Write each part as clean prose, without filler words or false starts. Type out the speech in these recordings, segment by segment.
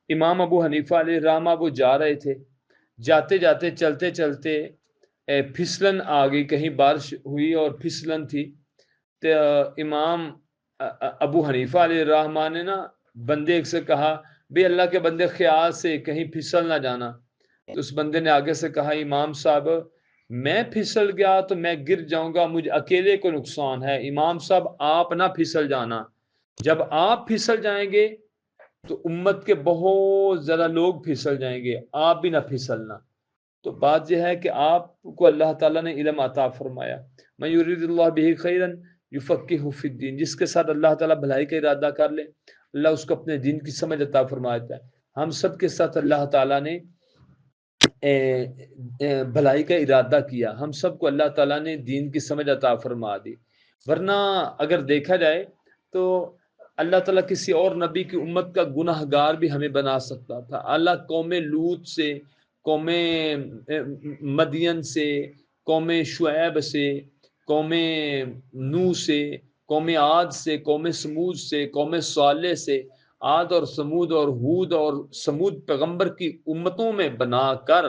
امام ابو حنیفہ علیہ الرحمہ وہ جا رہے تھے، جاتے جاتے چلتے چلتے پھسلن آ گئی، کہیں بارش ہوئی اور پھسلن تھی، تو امام ابو حنیفہ علیہ الرحمہ نے نا بندے ایک سے کہا بھئی اللہ کے بندے خیال سے کہیں پھسل نہ جانا، تو اس بندے نے آگے سے کہا امام صاحب میں پھسل گیا تو میں گر جاؤں گا، مجھے اکیلے کو نقصان ہے، امام صاحب آپ نہ پھسل جانا، جب آپ پھسل جائیں گے تو امت کے بہت زیادہ لوگ پھسل جائیں گے، آپ بھی نہ پھسلنا۔ تو بات یہ ہے کہ آپ کو اللہ تعالیٰ نے علم عطا فرمایا، من یرید اللہ بہ خیرا یفقہہ فی الدین، جس کے ساتھ اللہ تعالیٰ بھلائی کا ارادہ کر لے اللہ اس کو اپنے دین کی سمجھ عطا فرماتا ہے۔ ہم سب کے ساتھ اللہ تعالیٰ نے بھلائی کا ارادہ کیا، ہم سب کو اللہ تعالیٰ نے دین کی سمجھ عطا فرما دی، ورنہ اگر دیکھا جائے تو اللہ تعالیٰ کسی اور نبی کی امت کا گناہ گار بھی ہمیں بنا سکتا تھا۔ اللہ قوم لوط سے، قوم مدین سے، قوم شعیب سے، قوم نوح سے، قوم عاد سے، قوم سمود سے، قوم صالح سے، عاد اور سمود اور ہود اور سمود پیغمبر کی امتوں میں بنا کر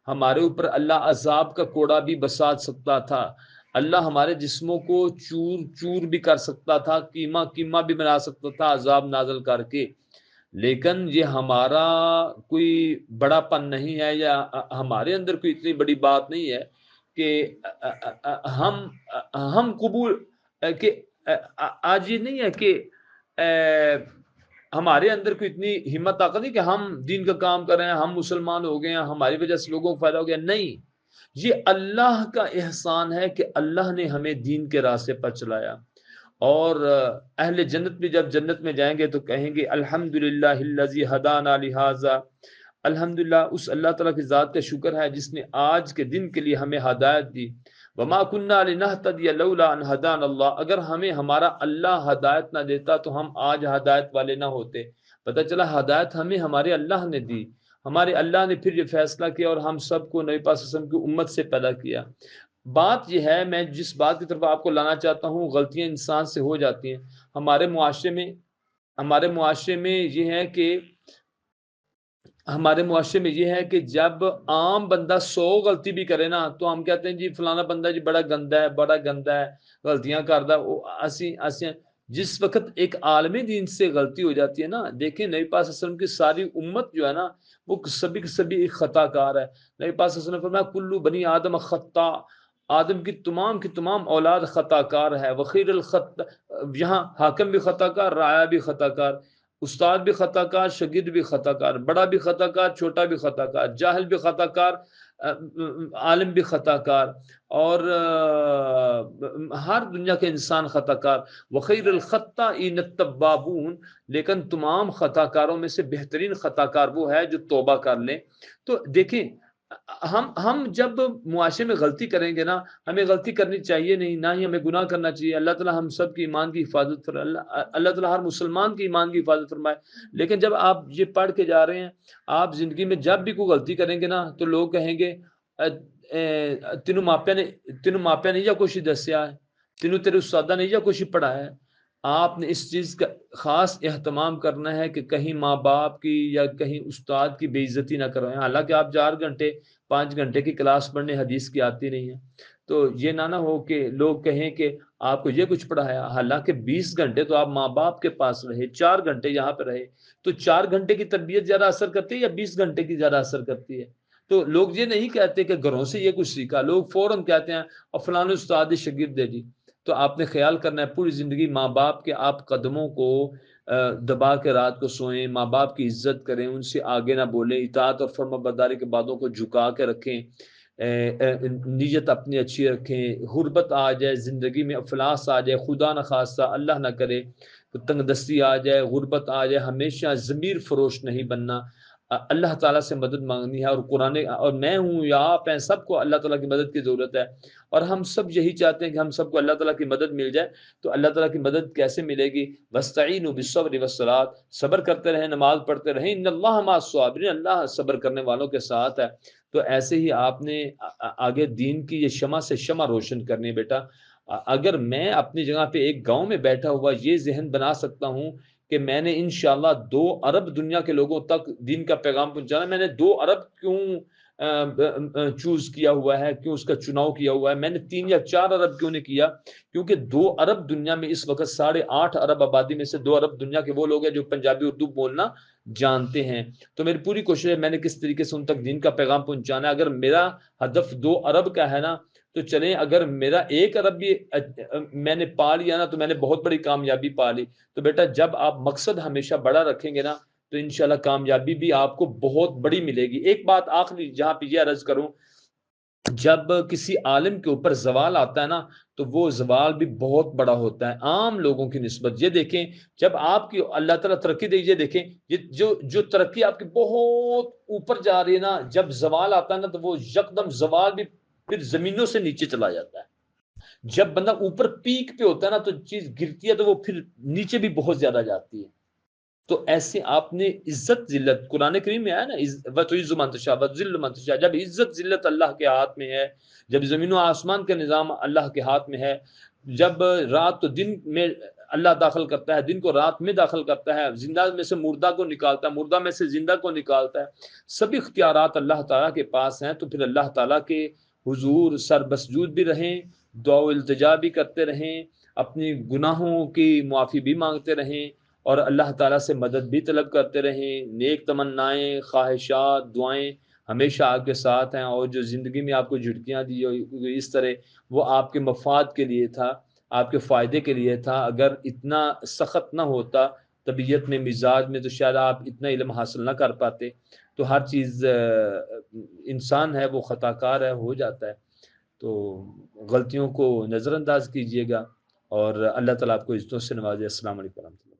ہمارے اوپر اللہ عذاب کا کوڑا بھی برسات سکتا تھا، اللہ ہمارے جسموں کو چور چور بھی کر سکتا تھا، قیمہ قیمہ بھی بنا سکتا تھا عذاب نازل کر کے، لیکن یہ ہمارا کوئی بڑا پن نہیں ہے، یا ہمارے اندر کوئی اتنی بڑی بات نہیں ہے کہ ہم قبول کہ آج یہ نہیں ہے کہ ہمارے اندر کوئی اتنی ہمت طاقت نہیں کہ ہم دین کا کام کر رہے ہیں، ہم مسلمان ہو گئے ہیں، ہماری وجہ سے لوگوں کو فائدہ ہو گیا، نہیں، یہ اللہ کا احسان ہے کہ اللہ نے ہمیں دین کے راستے پر چلایا، اور اہل جنت بھی جب جنت میں جائیں گے تو کہیں گے الحمدللہ الذی ہدانا لہذا، الحمدللہ اس اللہ تعالیٰ کی ذات کا شکر ہے جس نے آج کے دن کے لیے ہمیں ہدایت دی، وما کننا لنہتدی لولا ان ہدانا اللہ، اگر ہمیں ہمارا اللہ ہدایت نہ دیتا تو ہم آج ہدایت والے نہ ہوتے، پتہ چلا ہدایت ہمیں ہمارے اللہ نے دی، ہمارے اللہ نے پھر یہ فیصلہ کیا اور ہم سب کو نبی پاک صلی اللہ علیہ وسلم کی امت سے پیدا کیا۔ بات یہ ہے، میں جس بات کی طرف آپ کو لانا چاہتا ہوں، غلطیاں انسان سے ہو جاتی ہیں ہمارے معاشرے میں یہ ہے کہ جب عام بندہ 100 غلطی بھی کرے نا تو ہم کہتے ہیں جی فلانا بندہ جی بڑا گندا ہے غلطیاں کردا، جس وقت ایک عالم دین سے غلطی ہو جاتی ہے نا، دیکھیں نبی پاک صلی اللہ علیہ وسلم کی ساری امت جو ہے نا وہ سبھی کی سبھی ایک خطا کار ہے، نبی پاک صلی اللہ علیہ وسلم نے فرمایا کلو بنی آدم خطا، آدم کی تمام اولاد خطا کار ہے، وخیر الخط، یہاں حاکم بھی خطا کار، رعایا بھی خطا کار، استاد بھی خطا کار، شاگرد بھی خطا کار، بڑا بھی خطا کار، چھوٹا بھی خطا کار، جاہل بھی خطا کار، عالم بھی خطا کار، اور ہر دنیا کے انسان خطا کار، وخیر الخطائین التوابون، لیکن تمام خطا کاروں میں سے بہترین خطا کار وہ ہے جو توبہ کر لیں۔ تو دیکھیں ہم جب معاشرے میں غلطی کریں گے نا، ہمیں غلطی کرنی چاہیے نہیں، نہ ہی ہمیں گناہ کرنا چاہیے، اللہ تعالیٰ ہم سب کی ایمان کی حفاظت فرمائے، اللہ تعالیٰ ہر مسلمان کی ایمان کی حفاظت فرمائے، لیکن جب آپ یہ پڑھ کے جا رہے ہیں، آپ زندگی میں جب بھی کوئی غلطی کریں گے نا تو لوگ کہیں گے تینوں ماپیا نہیں جا کچھ دسیا ہے، تینوں تیرے استادہ نہیں جا کچھ پڑھایا ہے، آپ نے اس چیز کا خاص اہتمام کرنا ہے کہ کہیں ماں باپ کی یا کہیں استاد کی بے عزتی نہ کروائیں، حالانکہ آپ 4 گھنٹے 5 گھنٹے کی کلاس پڑھنے حدیث کی آتی نہیں ہے، تو یہ نہ ہو کہ لوگ کہیں کہ آپ کو یہ کچھ پڑھایا، حالانکہ 20 گھنٹے تو آپ ماں باپ کے پاس رہے، 4 گھنٹے یہاں پہ رہے، تو 4 گھنٹے کی تربیت زیادہ اثر کرتی ہے یا 20 گھنٹے کی زیادہ اثر کرتی ہے؟ تو لوگ یہ نہیں کہتے کہ گھروں سے یہ کچھ سیکھا، لوگ فوراً کہتے ہیں اور فلاں استاد شاگرد ہے جی، تو آپ نے خیال کرنا ہے پوری زندگی ماں باپ کے آپ قدموں کو دبا کے رات کو سوئیں، ماں باپ کی عزت کریں، ان سے آگے نہ بولیں، اطاعت اور فرما برداری کے باتوں کو جھکا کے رکھیں، نیت اپنی اچھی رکھیں، غربت آ جائے زندگی میں، افلاس آ جائے، خدا نہ خواستہ اللہ نہ کرے تنگ دستی آ جائے، غربت آ جائے، ہمیشہ ضمیر فروش نہیں بننا، اللہ تعالیٰ سے مدد مانگنی ہے، اور قرآن اور میں ہوں یا آپ ہیں، سب کو اللہ تعالیٰ کی مدد کی ضرورت ہے، اور ہم سب یہی چاہتے ہیں کہ ہم سب کو اللہ تعالیٰ کی مدد مل جائے، تو اللہ تعالیٰ کی مدد کیسے ملے گی؟ وَاسْتَعِينُوا بِالصَّبْرِ وَالصَّلَاةِ، صبر کرتے رہیں، نماز پڑھتے رہیں، ان اللہ مع الصابرین، اللہ صبر کرنے والوں کے ساتھ ہے۔ تو ایسے ہی آپ نے آگے دین کی یہ شمع سے شمع روشن کرنی ہے بیٹا۔ اگر میں اپنی جگہ پہ ایک گاؤں میں بیٹھا ہوا یہ ذہن بنا سکتا ہوں کہ میں نے انشاءاللہ 2 ارب دنیا کے لوگوں تک دین کا پیغام پہنچانا. میں نے 2 ارب کیوں چوز کیا ہوا ہے, کیوں اس کا چناؤ کیا ہوا ہے؟ میں نے 3 یا 4 ارب کیوں نہیں کیا؟ کیونکہ 2 ارب دنیا میں اس وقت 8.5 ارب آبادی میں سے 2 ارب دنیا کے وہ لوگ ہیں جو پنجابی اردو بولنا جانتے ہیں. تو میری پوری کوشش ہے میں نے کس طریقے سے ان تک دین کا پیغام پہنچانا ہے. اگر میرا ہدف 2 ارب کا ہے نا تو چلیں, اگر میرا 1 ارب بھی میں نے پا لیا نا تو میں نے بہت بڑی کامیابی پا لی. تو بیٹا جب آپ مقصد ہمیشہ بڑا رکھیں گے نا تو انشاءاللہ کامیابی بھی آپ کو بہت بڑی ملے گی. ایک بات آخری جہاں پہ یہ عرض کروں, جب کسی عالم کے اوپر زوال آتا ہے نا تو وہ زوال بھی بہت بڑا ہوتا ہے عام لوگوں کی نسبت. یہ دیکھیں جب آپ کی اللہ تعالیٰ ترقی دے, یہ دیکھیں یہ جو ترقی آپ کی بہت اوپر جا رہی ہے نا, جب زوال آتا ہے نا تو وہ یکدم زوال بھی پھر زمینوں سے نیچے چلا جاتا ہے. جب بندہ اوپر پیک پہ ہوتا ہے نا تو چیز گرتی ہے تو وہ پھر نیچے بھی بہت زیادہ جاتی ہے. تو ایسے آپ نے عزت ذلت, قرآن کریم میں آیا نا وَتُعِزُّ مَن تَشَاءُ وَتُذِلُّ مَن تَشَاءُ, جب عزت ذلت اللہ کے ہاتھ میں ہے, جب زمین و آسمان کا نظام اللہ کے ہاتھ میں ہے, جب رات تو دن میں اللہ داخل کرتا ہے, دن کو رات میں داخل کرتا ہے, زندہ میں سے مردہ کو نکالتا ہے, مردہ میں سے زندہ کو نکالتا ہے, سب اختیارات اللہ تعالیٰ کے پاس ہیں. تو پھر اللہ تعالیٰ کے حضور سر بسجود بھی رہیں, دعا و التجا بھی کرتے رہیں, اپنی گناہوں کی معافی بھی مانگتے رہیں, اور اللہ تعالیٰ سے مدد بھی طلب کرتے رہیں. نیک تمنائیں, خواہشات, دعائیں ہمیشہ آپ کے ساتھ ہیں. اور جو زندگی میں آپ کو جھٹکیاں دی اس طرح, وہ آپ کے مفاد کے لیے تھا, آپ کے فائدے کے لیے تھا. اگر اتنا سخت نہ ہوتا طبیعت میں, مزاج میں, تو شاید آپ اتنا علم حاصل نہ کر پاتے. تو ہر چیز انسان ہے وہ خطا کار ہے, ہو جاتا ہے. تو غلطیوں کو نظر انداز کیجیے گا, اور اللہ تعالیٰ آپ کو عزتوں سے نوازے. السلام علیکم ورحمۃ اللہ.